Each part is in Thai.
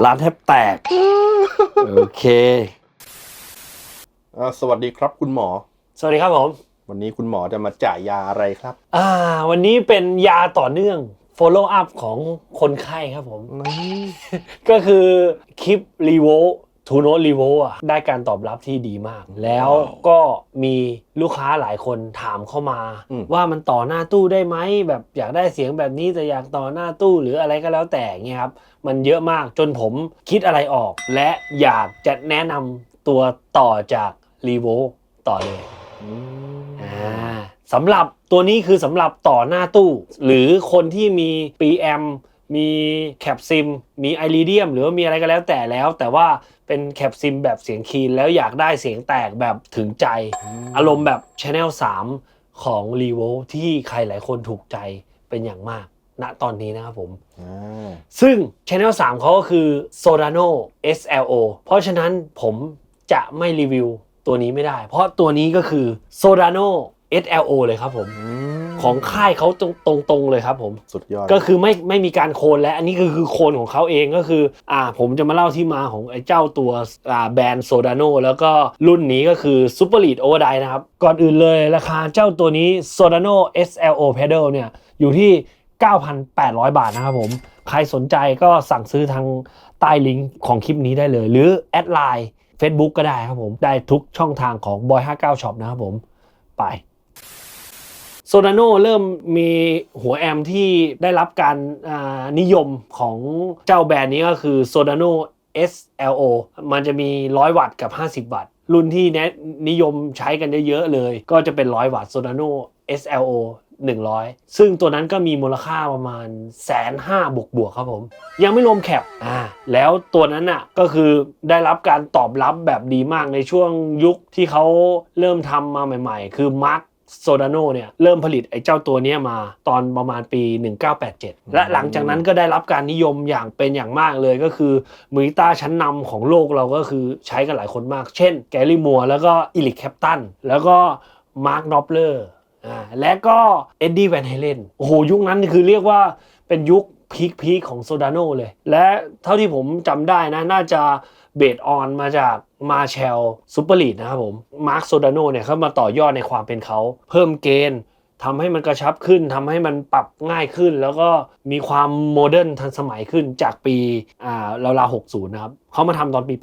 ร้านแทบแตกโอเคสวัสดีครับคุณหมอสวัสดีครับผมวันนี้คุณหมอจะมาจ่ายยาอะไรครับวันนี้เป็นยาต่อเนื่อง follow up ของคนไข้ครับผมก็คือคลิปรีโวทูโนรีโวได้การตอบรับที่ดีมากแล้วก็มีลูกค้าหลายคนถามเข้ามาว่ามันต่อหน้าตู้ได้ไหมแบบอยากได้เสียงแบบนี้แต่อยากต่อหน้าตู้หรืออะไรก็แล้วแต่เงี้ยครับมันเยอะมากจนผมคิดอะไรออกและอยากจะแนะนำตัวต่อจากรีโวต่อเลยสำหรับตัวนี้คือสำหรับต่อหน้าตู้หรือคนที่มี PM มีแคปซิมมีไอริเดียมหรือว่ามีอะไรก็แล้วแต่ว่าเป็นแคปซิมแบบเสียงคีนแล้วอยากได้เสียงแตกแบบถึงใจอารมณ์แบบ Channel 3 ของ Revo ที่ใครหลายคนถูกใจเป็นอย่างมากณตอนนี้นะครับผมซึ่ง Channel 3 เขาก็คือ Soprano SLO เพราะฉะนั้นผมจะไม่รีวิวตัวนี้ไม่ได้เพราะตัวนี้ก็คือ Soprano SLO เลยครับผมของค่ายเขาตรงเลยครับผมสุดยอดก็คือไม่มีการโคนและอันนี้คือโคนของเขาเองก็คือผมจะมาเล่าที่มาของไอ้เจ้าตัวแบรนด์ Soprano แล้วก็รุ่นนี้ก็คือ Super Lead Overdrive นะครับก่อนอื่นเลยราคาเจ้าตัวนี้ Soprano SLO Pedal เนี่ยอยู่ที่ 9,800 บาทนะครับผมใครสนใจก็สั่งซื้อทางใต้ลิงก์ของคลิปนี้ได้เลยหรือแอดไลน์ Facebook ก็ได้ครับผมได้ทุกช่องทางของ Boy 59 Shop นะครับผมไปโซนาโนเริ่มมีหัวแอมที่ได้รับการนิยมของเจ้าแบรนด์นี้ก็คือ Soprano SLO มันจะมี100วัตต์กับ50วัตต์รุ่นที่นิยมใช้กันเยอะๆเลยก็จะเป็น100วัตต์ Soprano SLO 100ซึ่งตัวนั้นก็มีมูลค่าประมาณ 150,000 บวกครับผมยังไม่รวมแคปแล้วตัวนั้นน่ะก็คือได้รับการตอบรับแบบดีมากในช่วงยุคที่เขาเริ่มทำมาใหม่ๆคือมาร์คโซดาโนเนี่ยเริ่มผลิตไอ้เจ้าตัวนี้มาตอนประมาณปี1987และหลังจากนั้นก็ได้รับการนิยมอย่างเป็นอย่างมากเลยก็คือมือกีตาร์ชั้นนำของโลกเราก็คือใช้กันหลายคนมากเช่นแกรี่มัวร์แล้วก็อิริกแคปตันแล้วก็มาร์คนอปเลอร์และก็เอ็ดดี้แวนเฮเลนโอ้โหยุคนั้นคือเรียกว่าเป็นยุคพีคของโซดาโนเลยและเท่าที่ผมจำได้นะน่าจะเบสออนมาจากมาเชลซูเปอร์ลีดนะครับผมมาร์คโซดาโนเนี่ยเขามาต่อยอดในความเป็นเขาเพิ่มเกณฑ์ทำให้มันกระชับขึ้นทำให้มันปรับง่ายขึ้นแล้วก็มีความโมเดิร์นทันสมัยขึ้นจากปีราวๆ60นะครับเขามาทำตอนปี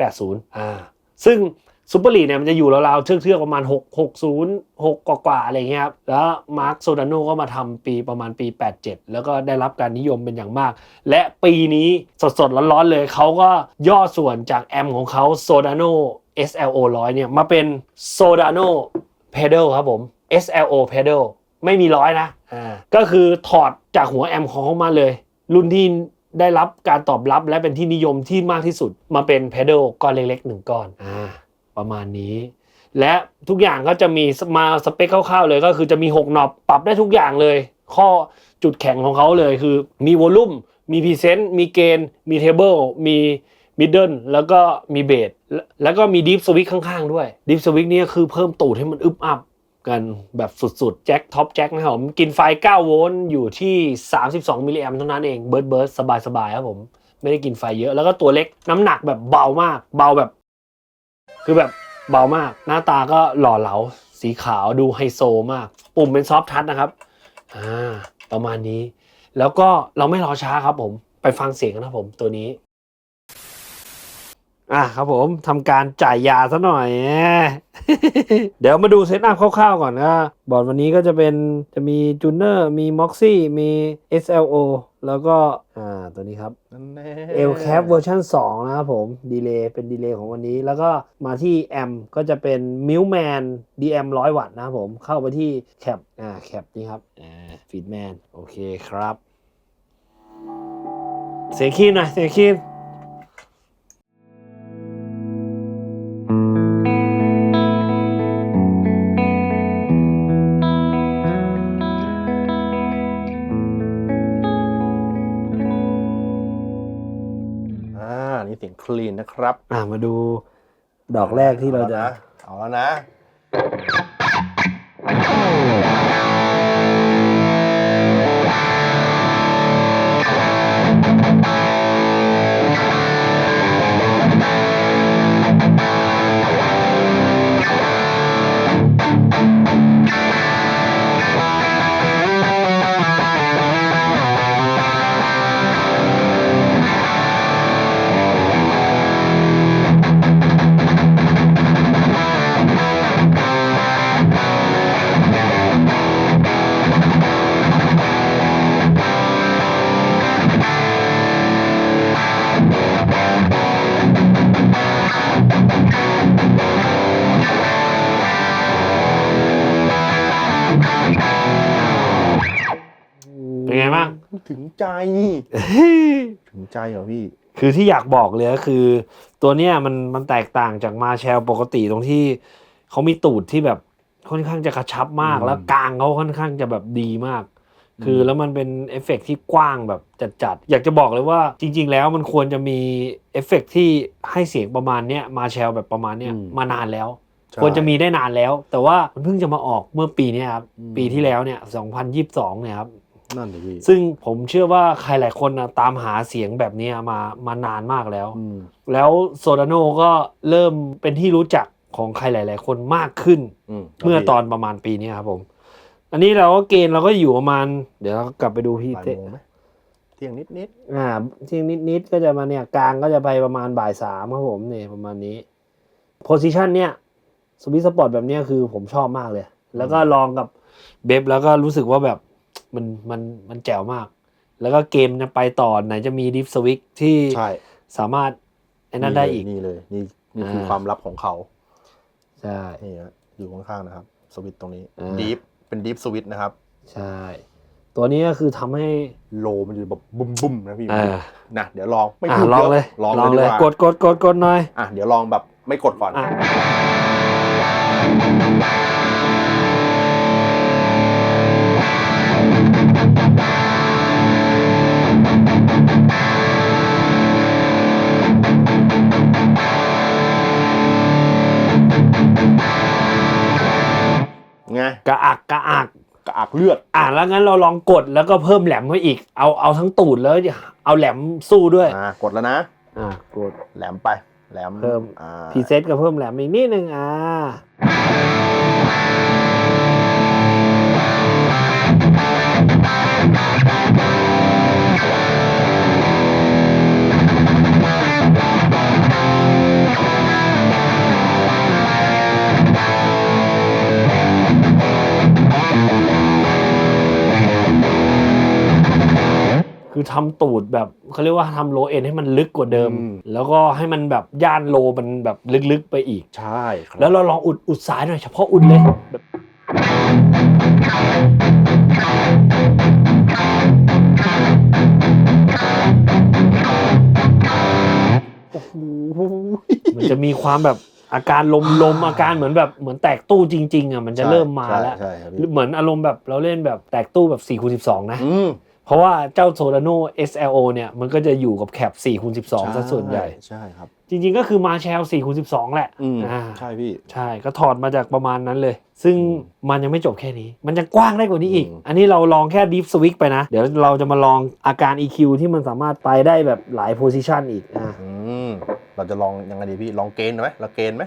80ซึ่งซูเปอร์ลีดเนี่ยมันจะอยู่ราวๆเทือกๆประมาณ660 กว่าอะไรเงี้ยครับแล้วมาร์คโซดาโนก็มาทำประมาณปี87แล้วก็ได้รับการนิยมเป็นอย่างมากและปีนี้สดๆร้อนๆเลยเขาก็ย่อส่วนจากแอมของเขาโซดาโน SLO 100เนี่ยมาเป็น Soprano Pedal ครับผม SLO Pedal ไม่มี100นะก็คือถอดจากหัวแอมของเขามาเลยรุ่นที่ได้รับการตอบรับและเป็นที่นิยมที่มากที่สุดมาเป็น Pedal ก้อนเล็กๆ1ก้อนประมาณนี้และทุกอย่างก็จะมีมาสเปคคร่าวๆเลยก็คือจะมี6 น็อปปรับได้ทุกอย่างเลยข้อจุดแข็งของเขาเลยคือมีวอลลุ่มมีพรีเซนต์มีเกนมีเทเบิลมีมิดเดิลแล้วก็มีเบสแล้วก็มีดิฟสวิตช์ข้างๆด้วยดิฟสวิตช์นี่คือเพิ่มตูดให้มันอึบอับกันแบบสุดๆแจ็คท็อปแจ็คนะครับผมกินไฟ9โวลต์อยู่ที่32มิลลิแอมป์เท่านั้นเองเบิร์ดสบายๆครับผมไม่ได้กินไฟเยอะแล้วก็ตัวเล็กน้ำหนักแบบเบามากเบาแบบคือแบบเบามากหน้าตาก็หล่อเหลาสีขาวดูไฮโซมากปุ่มเป็นซอฟท์ทัชนะครับประมาณนี้แล้วก็เราไม่รอช้าครับผมไปฟังเสียงนะผมตัวนี้ครับผมทำการจ่ายยาซะหน่อย เดี๋ยวมาดูเซตอัพคร่าวๆก่อนนะบอร์ดวันนี้ก็จะมีจูเนอร์มีม็อกซี่มี SLO แล้วก็ตัวนี้ครับL-Cap เวอร์ชัน2นะครับผมดีเลย์เป็นดีเลย์ของวันนี้แล้วก็มาที่แอมก็จะเป็น Milman DM 100 วัตต์นะครับผมเข้าไปที่แคปแคปนี่ครับFeedman โอเคครับเสียงคีย์หน่อยเสียงคีย์นี่เสียงคลีนนะครับมาดูดอกแรกที่เราจะเอาแล้วนะ ถึงใจ ถึงใจเหรอพี่ คือที่อยากบอกเลยก็คือ ตัวเนี้ยมันแตกต่างจากมาแชลปกติตรงที่เขามีตูดที่แบบค่อนข้างจะกระชับมากแล้วกลางเขาค่อนข้างจะแบบดีมาก คือแล้วมันเป็นเอฟเฟกต์ที่กว้างแบบจัดๆอยากจะบอกเลยว่าจริงๆแล้วมันควรจะมีเอฟเฟกต์ที่ให้เสียงประมาณเนี้ยมาแชลแบบประมาณเนี้ยมานานแล้ว ควรจะมีได้นานแล้ว แต่ว่ามันเพิ่งจะมาออกเมื่อปีนี้ครับปีที่แล้วเนี่ย2022เนี่ยครับนั่นเลยพี่ซึ่งผมเชื่อว่าใครหลายคนนะตามหาเสียงแบบนี้มานานมากแล้วแล้วโซดาโนก็เริ่มเป็นที่รู้จักของใครหลายๆคนมากขึ้นเมื่อตอนประมาณปีนี้ครับผมอันนี้เราก็เกณฑ์เราก็อยู่ประมาณเดี๋ยวเรากลับไปดูพี่เต้เที่ยงนิดเที่ยงนิดก็จะมาเนี่ยกลางก็จะไปประมาณบ่ายสามครับผมเนี่ยประมาณนี้โพซิชันเนี่ยสวิตสปอร์ตแบบนี้คือผมชอบมากเลยแล้วก็ลองกับเบฟแล้วก็รู้สึกว่าแบบมันแจ๋วมากแล้วก็เกมจะไปต่อไหนจะมีดิฟสวิตที่สามารถไอ้นั่นได้อีกนี่เลยนี่คือความลับของเขาใช่นี่อยู่ข้างๆนะครับสวิตตรงนี้ดิฟเป็นดิฟสวิตนะครับใช่ตัวนี้ก็คือทำให้โลมันจะแบบบุ้มๆนะพี่นะเดี๋ยวลองไม่พูดลองเลยลองเลยกดหน่อยเดี๋ยวลองแบบไม่กดก่อนไงกระอักเลือดแล้วงั้นเราลองกดแล้วก็เพิ่มแหลมไว้อีกเอาทั้งตูดแล้วเอาแหลมสู้ด้วยกดแล้วนะกดแหลมไปแหลมเพิ่มพรีเซตก็เพิ่มแหลมอีกนิดนึงคือทำตูดแบบเขาเรียกว่าทำโลเอ็นให้มันลึกกว่าเดิมแล้วก็ให้มันแบบย่านโลมันแบบลึกๆไปอีกใช่แล้วเราลองอุดสายหน่อยเฉพาะอุดเลยแบบมันจะมีความแบบอาการลมอาการเหมือนแตกตู้จริงๆมันจะเริ่มมาแล้วเหมือนอารมณ์แบบเราเล่นแบบแตกตู้แบบ 4x12 นะเพราะว่าเจ้าโซดาโน SLO เนี่ยมันก็จะอยู่กับแคป 4x12 ซะส่วนใหญ่ใช่ครับจริงๆก็คือมาแชล 4x12 แหละใช่พี่ใช่ก็ถอดมาจากประมาณนั้นเลยซึ่งมันยังไม่จบแค่นี้มันจะกว้างได้กว่านี้อีกอันนี้เราลองแค่ดิฟสวิกไปนะเดี๋ยวเราจะมาลองอาการ EQ ที่มันสามารถไปได้แบบหลายโพซิชันอีกเราจะลองยังไงดีพี่ลองเกณฑ์ไหมเราเกณฑ์ไหม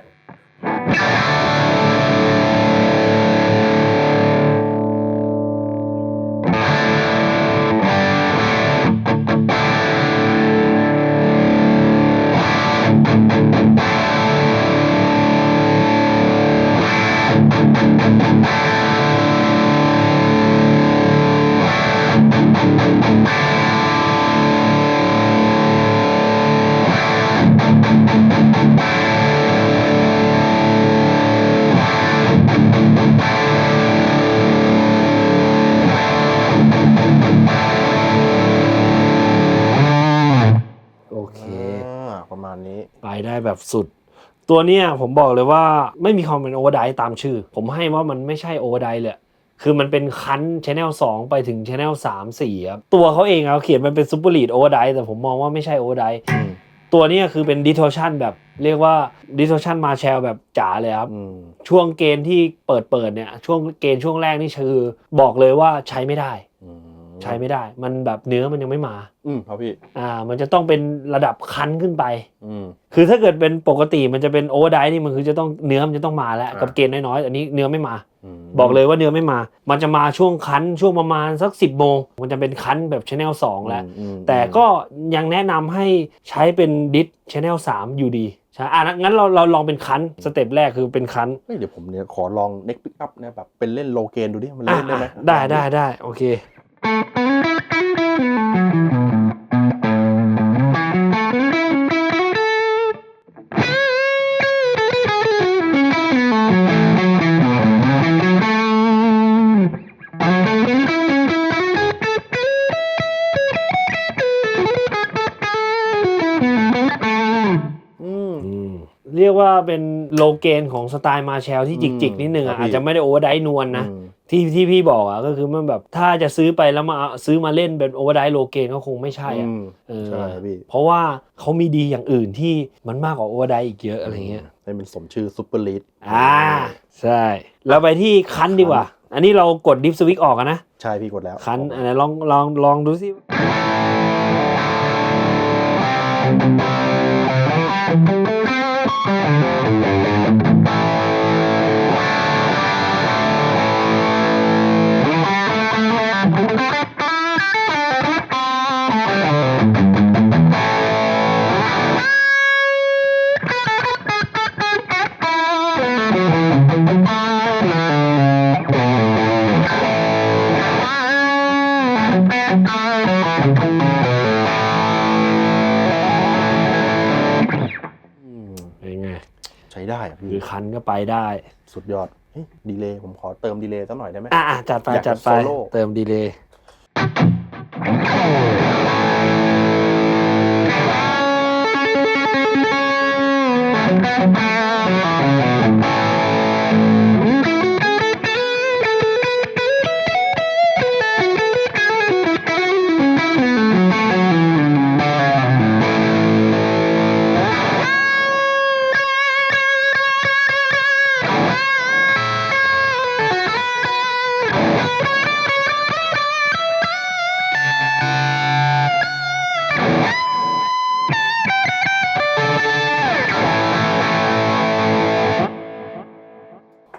ประมาณนี้ไปได้แบบสุดตัวเนี้ยผมบอกเลยว่าไม่มีความเป็นโอเวอร์ไดตามชื่อผมให้ว่ามันไม่ใช่โอเวอร์ไดเลยคือมันเป็นคัน Channel 2 ไปถึง Channel 3 4ครับตัวเขาเองเขาเขียนมันเป็น Super Lead Overdrive แต่ผมมองว่าไม่ใช่ Overdrive ตัวนี้คือเป็น Distortion แบบเรียกว่า Distortion Marshall แบบจ๋าเลยครับช่วงเกณฑ์ที่เปิดเนี่ยช่วงเกณฑ์ช่วงแรกนี่คือบอกเลยว่าใช้ไม่ได้มันแบบเนื้อมันยังไม่มาครับพี่มันจะต้องเป็นระดับคันขึ้นไปคือถ้าเกิดเป็นปกติมันจะเป็นโอเวอร์ไดนี่มันคือจะต้องเนื้อมันจะต้องมาแล้วกับเกณฑ์น้อยๆอันนี้เนื้อไม่มาบอกเลยว่าเนื้อไม่มามันจะมาช่วงคันช่วงประมาณสัก10 โมงมันจะเป็นคันแบบ Channel 2 แล้วแต่ก็ยังแนะนำให้ใช้เป็นดิส Channel 3 อยู่ดีใช่งั้นเราลองเป็นคันสเต็ปแรกคือเป็นคันเดี๋ยวผมเนี่ยขอลอง neck pick up เนี่ยแบบเป็นเล่นโลเกนดูดิมันเล่นได้ไหมได้โอเค เรียกว่าเป็นโลเกนของสไตล์มาแชลที่จิกๆนิดนึงอาจจะไม่ได้โอเวอร์ไดนวลนะที่พี่บอกก็คือมันแบบถ้าจะซื้อไปแล้วมาซื้อมาเล่นเป็นโอเวอร์ไดโลเกนก็คงไม่ใช่ใช่พี่เพราะว่าเขามีดีอย่างอื่นที่มันมากกว่าโอเวอร์ไดอีกเยอะอะไรเงี้ยให้มันสมชื่อซูเปอร์ลีดใช่เราไปที่คันดีกว่าอันนี้เรากดดิฟสวิกออกนะใช่พี่กดแล้วคันไหนลองดูสิใช้ได้พี่คือคันก็ไปได้สุดยอดดีเลย์ผมขอเติมดีเลย์สักหน่อยได้ไหมจัดไปเติมดีเลย์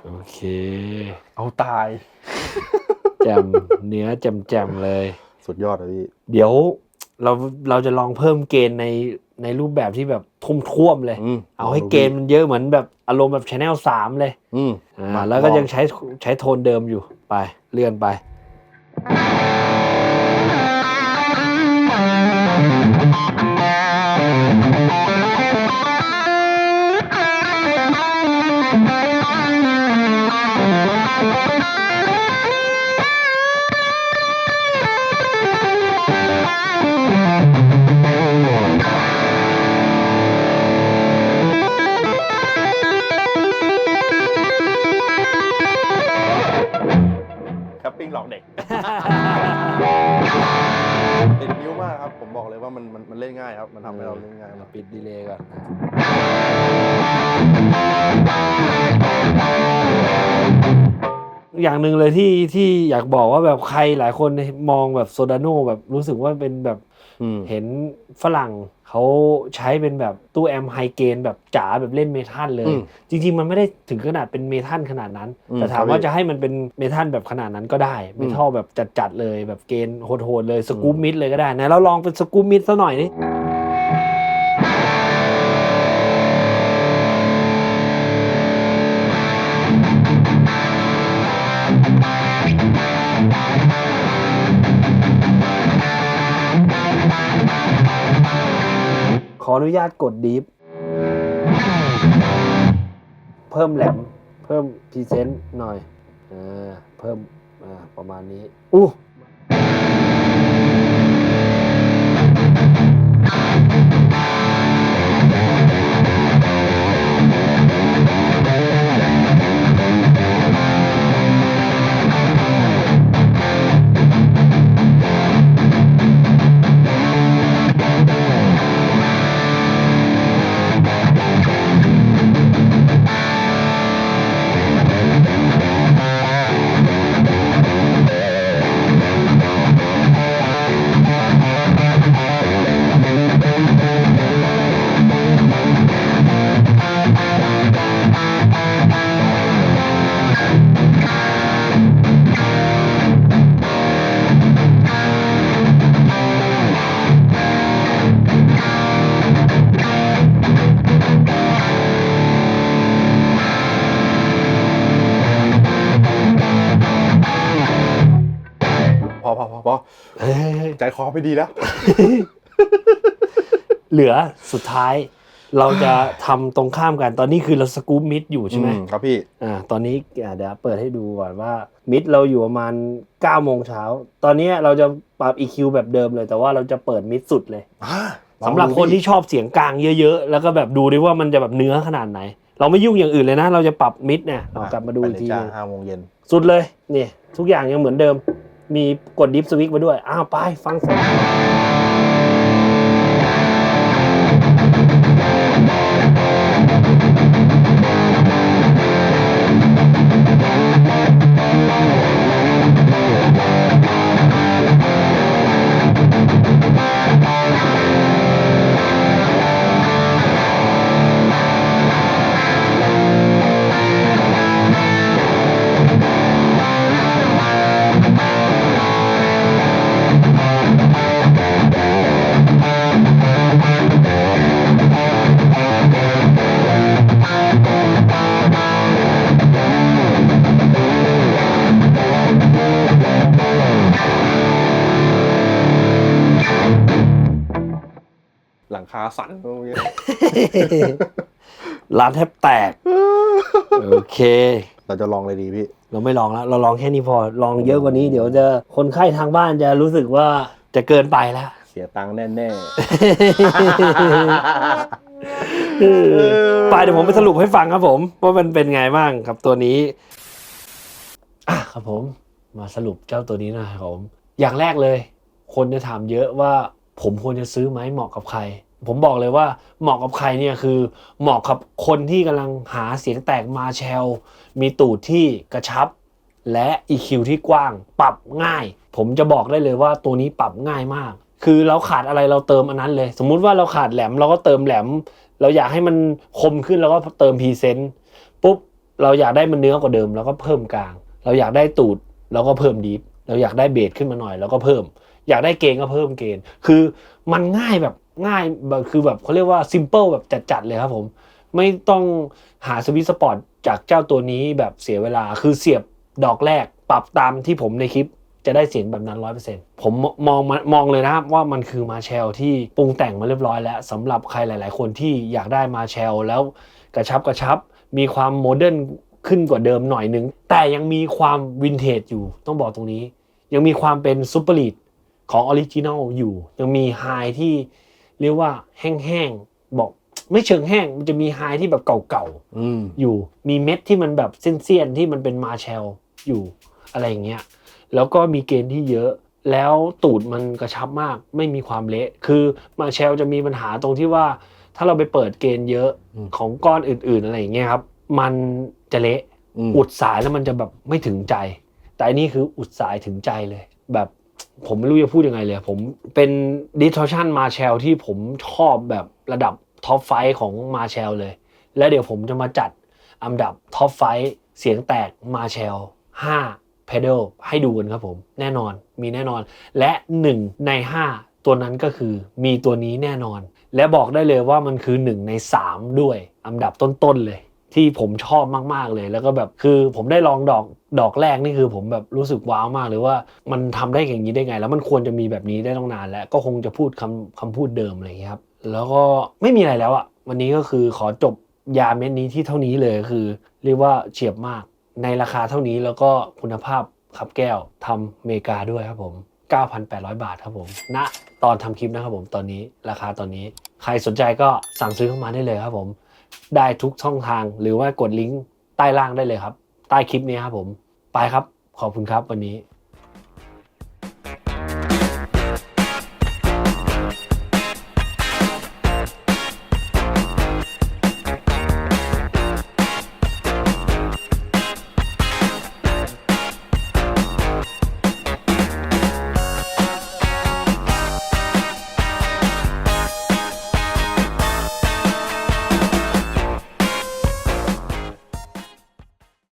โอเคเอาตายแจมเนื้อแจมเลยสุดยอดเลยพี่เดี๋ยวเราจะลองเพิ่มเกณฑ์ในรูปแบบที่แบบท่วมเลยเอาให้เกณฑ์มันเยอะเหมือนแบบอารมณ์แบบ Channel 3เลยแล้วก็ยังใช้โทนเดิมอยู่ไปเลื่อนไปปิ้งหลอกเด็กติดนิ้วมากครับผมบอกเลยว่ามันเล่นง่ายครับมันทำให้เราเล่นง่ายปิดดีเลย์ก่อนอย่างหนึ่งเลยที่อยากบอกว่าแบบใครหลายคนมองแบบโซดาโนแบบรู้สึกว่าเป็นแบบเห็นฝรั่งเขาใช้เป็นแบบตู้แอมไฮเกนแบบจ๋าแบบเล่นเมทัลเลยจริงๆมันไม่ได้ถึงขนาดเป็นเมทัลขนาดนั้นแต่ถามว่าจะให้มันเป็นเมทัลแบบขนาดนั้นก็ได้เมทัลแบบจัดๆเลยแบบเกนโหดๆเลยสกู๊ปมิดเลยก็ได้นะเราลองเป็นสกู๊ปมิดซะหน่อยนี่ขออนุญาตกดดีฟเพิ่มแหลมเพิ่มพรีเซนต์หน่อยเพิ่มประมาณนี้พอใจคอไม่ดีแล้วเหลือสุดท้ายเราจะทำตรงข้ามกันตอนนี้คือเราสกู๊ปมิดอยู่ใช่ไหมครับพี่ตอนนี้เดี๋ยวเปิดให้ดูก่อนว่ามิดเราอยู่ประมาณ 9 โมงเช้าตอนนี้เราจะปรับ EQ แบบเดิมเลยแต่ว่าเราจะเปิดมิดสุดเลย สำหรับคนที่ชอบเสียงกลางเยอะๆแล้วก็แบบดูดิว่ามันจะแบบเนื้อขนาดไหนเราไม่ยุ่งอย่างอื่นเลยนะเราจะปรับมิดเนี่ยเรากลับมาดูอีกทีนึง 5 โมงเย็นสุดเลยนี่ทุกอย่างยังเหมือนเดิมมีกดดิฟสวิตช์มาด้วยอ้าวไปฟังเสียงหลังคาสั่นตรงนี้ ร้านแทบแตกโอเค เราจะลองเลยดีพี่ เราไม่ลองแล้วเราลองแค่นี้พอลองเยอะกว่านี้เดี๋ยวจะคนไข้ทางบ้านจะรู้สึกว่าจะเกินไปแล้ว เสียตังค์แน่ไปเดี๋ยวผมไปสรุปให้ฟังครับผมว่ามันเป็นไงบ้างครับตัวนี้ครับผมมาสรุปเจ้าตัวนี้นะครับผมอย่างแรกเลยคนจะถามเยอะว่าผมควรจะซื้อไหมเหมาะกับใครผมบอกเลยว่าเหมาะกับใครเนี่ยคือเหมาะกับคนที่กำลังหาเสียงแตกมาแชลมีตูดที่กระชับและ EQ ที่กว้างปรับง่ายผมจะบอกได้เลยว่าตัวนี้ปรับง่ายมากคือเราขาดอะไรเราเติมอันนั้นเลยสมมุติว่าเราขาดแหลมเราก็เติมแหลมเราอยากให้มันคมขึ้นเราก็เติมพรีเซนต์ปุ๊บเราอยากได้มันเนื้อกว่าเดิมเราก็เพิ่มกลางเราอยากได้ตูดเราก็เพิ่มดีฟเราอยากได้เบสขึ้นมาหน่อยเราก็เพิ่มอยากได้เกณฑ์ก็เพิ่มเกณฑ์คือมันง่ายแบบง่ายแบบคือแบบเขาเรียกว่าซิมเปิลแบบจัดๆเลยครับผมไม่ต้องหาสวิตช์สปอร์ตจากเจ้าตัวนี้แบบเสียเวลาคือเสียบดอกแรกปรับตามที่ผมในคลิปจะได้เสียงแบบนั้น 100% ผมมองเลยนะครับว่ามันคือมาแชลที่ปรุงแต่งมาเรียบร้อยแล้วสำหรับใครหลายๆคนที่อยากได้มาแชลแล้วกระชับมีความโมเดิร์นขึ้นกว่าเดิมหน่อยนึงแต่ยังมีความวินเทจอยู่ต้องบอกตรงนี้ยังมีความเป็นซูเปอร์ลีดของออริจินัลอยู่ยังมีไฮที่เรียกว่าแห้งๆบอกไม่เชิงแห้งมันจะมีไฮที่แบบเก่าๆอยู่มีเม็ดที่มันแบบเส้นๆที่มันเป็นมาแชลอยู่อะไรอย่างเงี้ยแล้วก็มีเกณฑ์ที่เยอะแล้วตูดมันกระชับมากไม่มีความเละคือมาแชลจะมีปัญหาตรงที่ว่าถ้าเราไปเปิดเกณฑ์เยอะของก้อนอื่นๆอะไรอย่างเงี้ยครับมันจะเละอุดสายแล้วมันจะแบบไม่ถึงใจแต่อันนี้คืออุดสายถึงใจเลยแบบผมไม่รู้จะพูดยังไงเลยผมเป็น distortion Marshall ที่ผมชอบแบบระดับท็อปไฟของ Marshall เลยและเดี๋ยวผมจะมาจัดอันดับท็อปไฟเสียงแตก Marshall 5 pedal ให้ดูกันครับผมแน่นอนมีแน่นอนและ1ใน5ตัวนั้นก็คือมีตัวนี้แน่นอนและบอกได้เลยว่ามันคือ1ใน3ด้วยอันดับต้นๆเลยที่ผมชอบมากๆเลยแล้วก็แบบคือผมได้ลองดอกแรกนี่คือผมแบบรู้สึกว้าวมากเลยว่ามันทำได้อย่างนี้ได้ไงแล้วมันควรจะมีแบบนี้ได้ตั้งนานแล้วก็คงจะพูดคำพูดเดิมอะไรอย่างเงี้ยครับแล้วก็ไม่มีอะไรแล้วอ่ะวันนี้ก็คือขอจบยาเม็ดนี้ที่เท่านี้เลยคือเรียกว่าเฉียบมากในราคาเท่านี้แล้วก็คุณภาพขับแก้วทำอเมริกาด้วยครับผม 9,800 บาทครับผมณตอนทำคลิปนะครับผมตอนนี้ราคาตอนนี้ใครสนใจก็สั่งซื้อเข้ามาได้เลยครับผมได้ทุกช่องทางหรือว่ากดลิงก์ใต้ล่างได้เลยครับใต้คลิปนี้ครับผมไปครับขอบคุณครับวันนี้